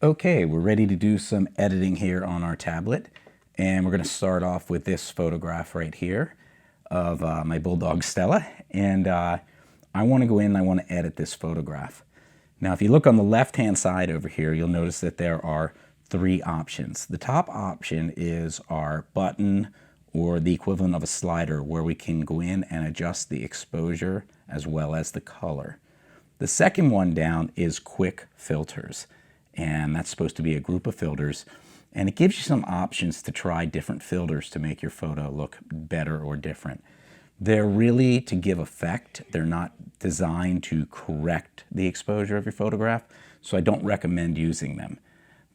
Okay, we're ready to do some editing here on our tablet, and we're going to start off with this photograph right here of my bulldog Stella, and I want to go in and I want to edit this photograph. Now if you look on the left hand side over here, you'll notice that there are three options. The top option is our button, or the equivalent of a slider, where we can go in and adjust the exposure as well as the color. The second one down is quick filters, and that's supposed to be a group of filters, and it gives you some options to try different filters to make your photo look better or different. They're really to give effect. They're not designed to correct the exposure of your photograph, so I don't recommend using them.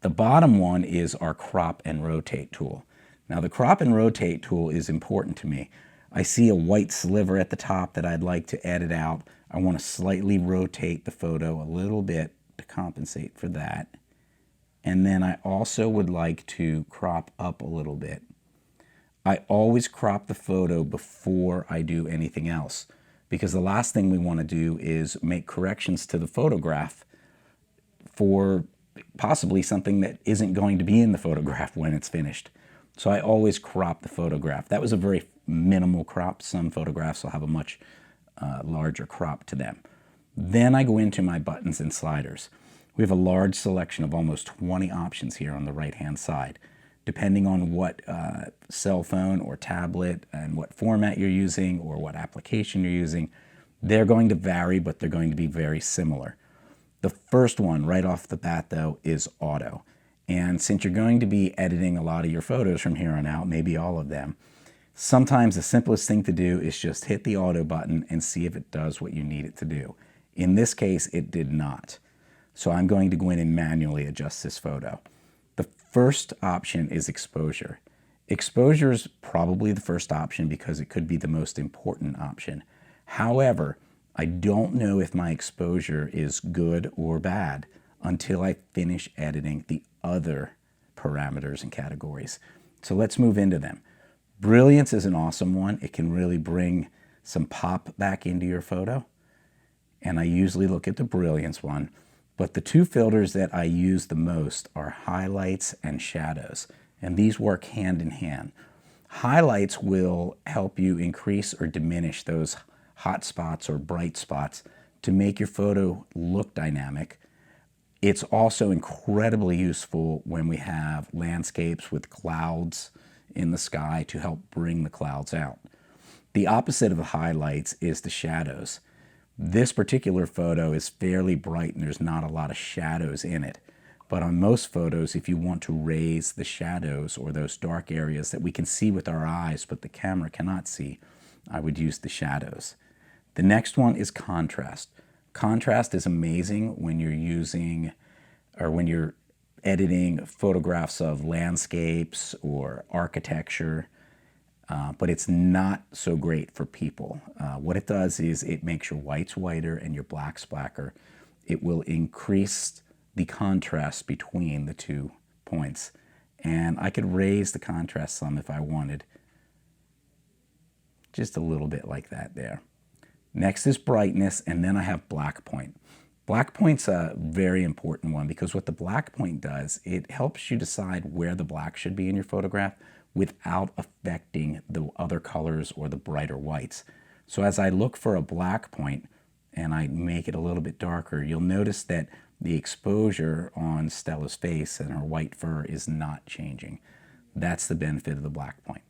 The bottom one is our crop and rotate tool. Now the crop and rotate tool is important to me. I see a white sliver at the top that I'd like to edit out. I want to slightly rotate the photo a little bit to compensate for that. And then I also would like to crop up a little bit. I always crop the photo before I do anything else, because the last thing we want to do is make corrections to the photograph for possibly something that isn't going to be in the photograph when it's finished. So I always crop the photograph. That was a very minimal crop. Some photographs will have a much larger crop to them. Then I go into my buttons and sliders. We have a large selection of almost 20 options here on the right hand side. Depending on what cell phone or tablet and what format you're using or what application you're using, they're going to vary, but they're going to be very similar. The first one right off the bat though is auto. And since you're going to be editing a lot of your photos from here on out, maybe all of them, sometimes the simplest thing to do is just hit the auto button and see if it does what you need it to do. In this case, it did not. So I'm going to go in and manually adjust this photo. The first option is exposure. Exposure is probably the first option because it could be the most important option. However, I don't know if my exposure is good or bad until I finish editing the other parameters and categories. So let's move into them. Brilliance is an awesome one. It can really bring some pop back into your photo. And I usually look at the brilliance one. But the two filters that I use the most are highlights and shadows. And these work hand in hand. Highlights will help you increase or diminish those hot spots or bright spots to make your photo look dynamic. It's also incredibly useful when we have landscapes with clouds in the sky to help bring the clouds out. The opposite of the highlights is the shadows. This particular photo is fairly bright and there's not a lot of shadows in it. But on most photos, if you want to raise the shadows or those dark areas that we can see with our eyes but the camera cannot see, I would use the shadows. The next one is contrast. Contrast is amazing when you're using or when you're editing photographs of landscapes or architecture, but it's not so great for people. What it does is it makes your whites whiter and your blacks blacker. It will increase the contrast between the 2 points. And I could raise the contrast some if I wanted. Just a little bit like that there. Next is brightness, and then I have black point. Black point's a very important one because what the black point does, it helps you decide where the black should be in your photograph without affecting the other colors or the brighter whites. So as I look for a black point and I make it a little bit darker, you'll notice that the exposure on Stella's face and her white fur is not changing. That's the benefit of the black point.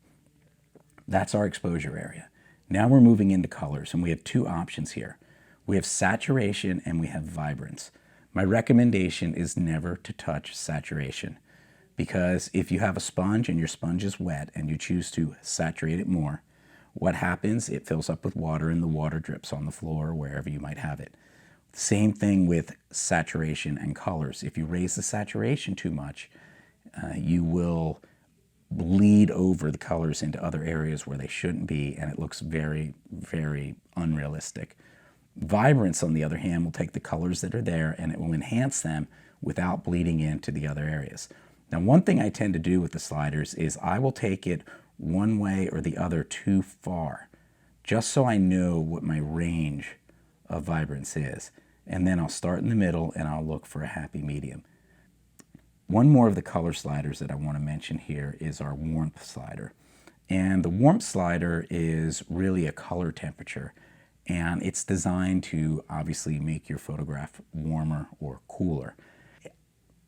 That's our exposure area. Now we're moving into colors, and we have two options here. We have saturation and we have vibrance. My recommendation is never to touch saturation, because if you have a sponge and your sponge is wet and you choose to saturate it more, what happens? It fills up with water and the water drips on the floor or wherever you might have it. Same thing with saturation and colors. If you raise the saturation too much, you will bleed over the colors into other areas where they shouldn't be, and it looks very, very unrealistic. Vibrance, on the other hand, will take the colors that are there and it will enhance them without bleeding into the other areas. Now, one thing I tend to do with the sliders is I will take it one way or the other too far, just so I know what my range of vibrance is. And then I'll start in the middle and I'll look for a happy medium. One more of the color sliders that I want to mention here is our warmth slider. And the warmth slider is really a color temperature, and it's designed to obviously make your photograph warmer or cooler.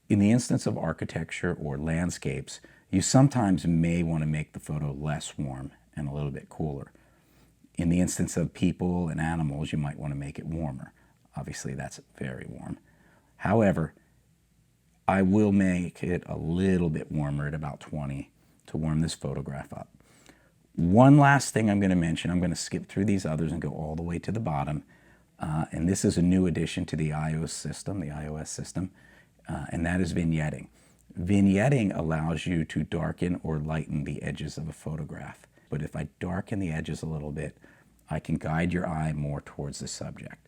In the instance of architecture or landscapes, you sometimes may want to make the photo less warm and a little bit cooler. In the instance of people and animals, you might want to make it warmer. Obviously, that's very warm. However, I will make it a little bit warmer at about 20 to warm this photograph up. One last thing I'm going to mention, I'm going to skip through these others and go all the way to the bottom. And this is a new addition to the iOS system, and that is vignetting. Vignetting allows you to darken or lighten the edges of a photograph. But if I darken the edges a little bit, I can guide your eye more towards the subject.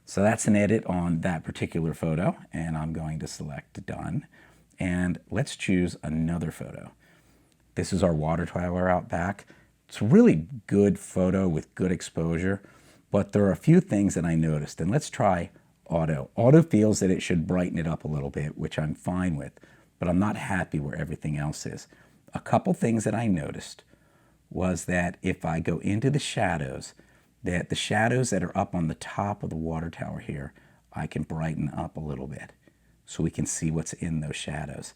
So that's an edit on that particular photo, and I'm going to select Done. And let's choose another photo. This is our water tower out back. It's a really good photo with good exposure, but there are a few things that I noticed, and let's try auto. Auto feels that it should brighten it up a little bit, which I'm fine with, but I'm not happy where everything else is. A couple things that I noticed was that if I go into the shadows, that the shadows that are up on the top of the water tower here, I can brighten up a little bit so we can see what's in those shadows.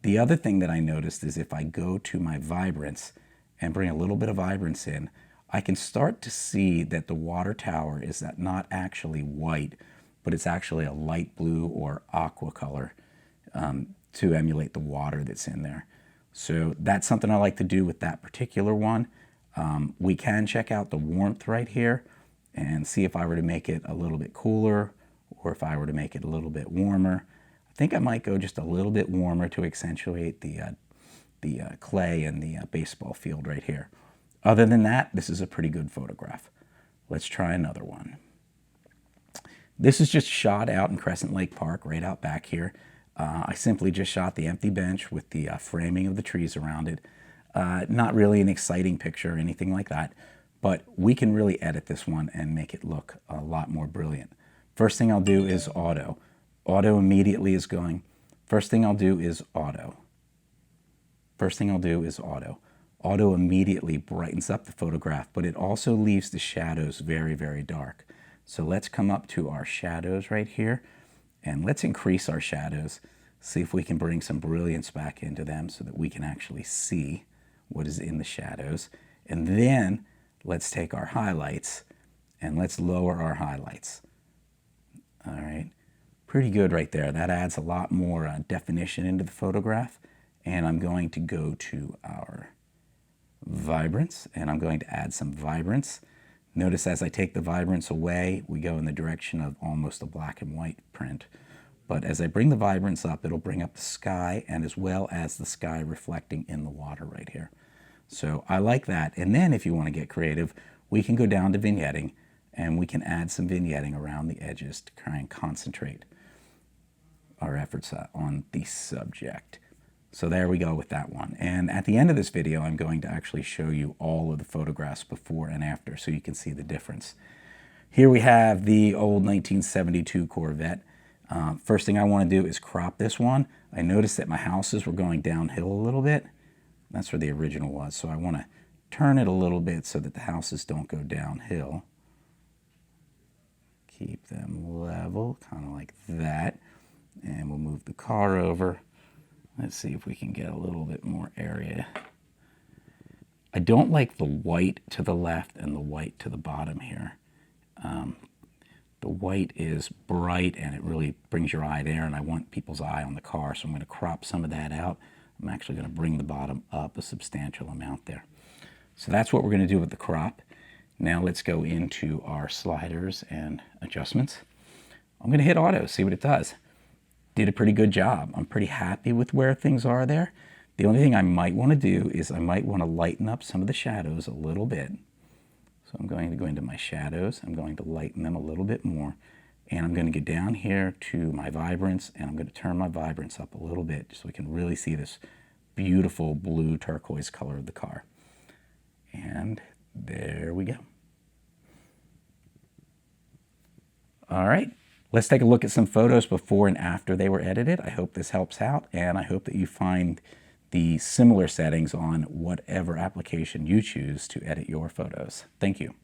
The other thing that I noticed is if I go to my vibrance and bring a little bit of vibrance in, I can start to see that the water tower is not actually white, but it's actually a light blue or aqua color to emulate the water that's in there. So that's something I like to do with that particular one. We can check out the warmth right here and see if I were to make it a little bit cooler or if I were to make it a little bit warmer. I think I might go just a little bit warmer to accentuate the clay and the baseball field right here. Other than that, this is a pretty good photograph. Let's try another one. This is just shot out in Crescent Lake Park, right out back here. I simply just shot the empty bench with the framing of the trees around it. Not really an exciting picture or anything like that, but we can really edit this one and make it look a lot more brilliant. First thing I'll do is auto. Auto immediately is going. First thing I'll do is auto. First thing I'll do is auto. Auto immediately brightens up the photograph, but it also leaves the shadows very, very dark. So let's come up to our shadows right here, and let's increase our shadows, see if we can bring some brilliance back into them so that we can actually see what is in the shadows. And then let's take our highlights and let's lower our highlights. All right, pretty good right there. That adds a lot more definition into the photograph. And I'm going to go to our vibrance, and I'm going to add some vibrance. Notice as I take the vibrance away, we go in the direction of almost a black and white print. But as I bring the vibrance up, it'll bring up the sky and as well as the sky reflecting in the water right here. So I like that. And then if you want to get creative, we can go down to vignetting and we can add some vignetting around the edges to try and concentrate our efforts on the subject. So there we go with that one. And at the end of this video, I'm going to actually show you all of the photographs before and after so you can see the difference. Here we have the old 1972 Corvette. First thing I want to do is crop this one. I noticed that my houses were going downhill a little bit. That's where the original was. So I want to turn it a little bit so that the houses don't go downhill. Keep them level, kind of like that. And we'll move the car over. Let's see if we can get a little bit more area. I don't like the white to the left and the white to the bottom here. The white is bright and it really brings your eye there, and I want people's eye on the car, so I'm going to crop some of that out. I'm actually going to bring the bottom up a substantial amount there. So that's what we're going to do with the crop. Now let's go into our sliders and adjustments. I'm going to hit auto, see what it does. Did a pretty good job. I'm pretty happy with where things are there. The only thing I might want to do is I might want to lighten up some of the shadows a little bit. So I'm going to go into my shadows. I'm going to lighten them a little bit more. And I'm going to get down here to my vibrance, and I'm going to turn my vibrance up a little bit so we can really see this beautiful blue turquoise color of the car. And there we go. All right. Let's take a look at some photos before and after they were edited. I hope this helps out, and I hope that you find the similar settings on whatever application you choose to edit your photos. Thank you.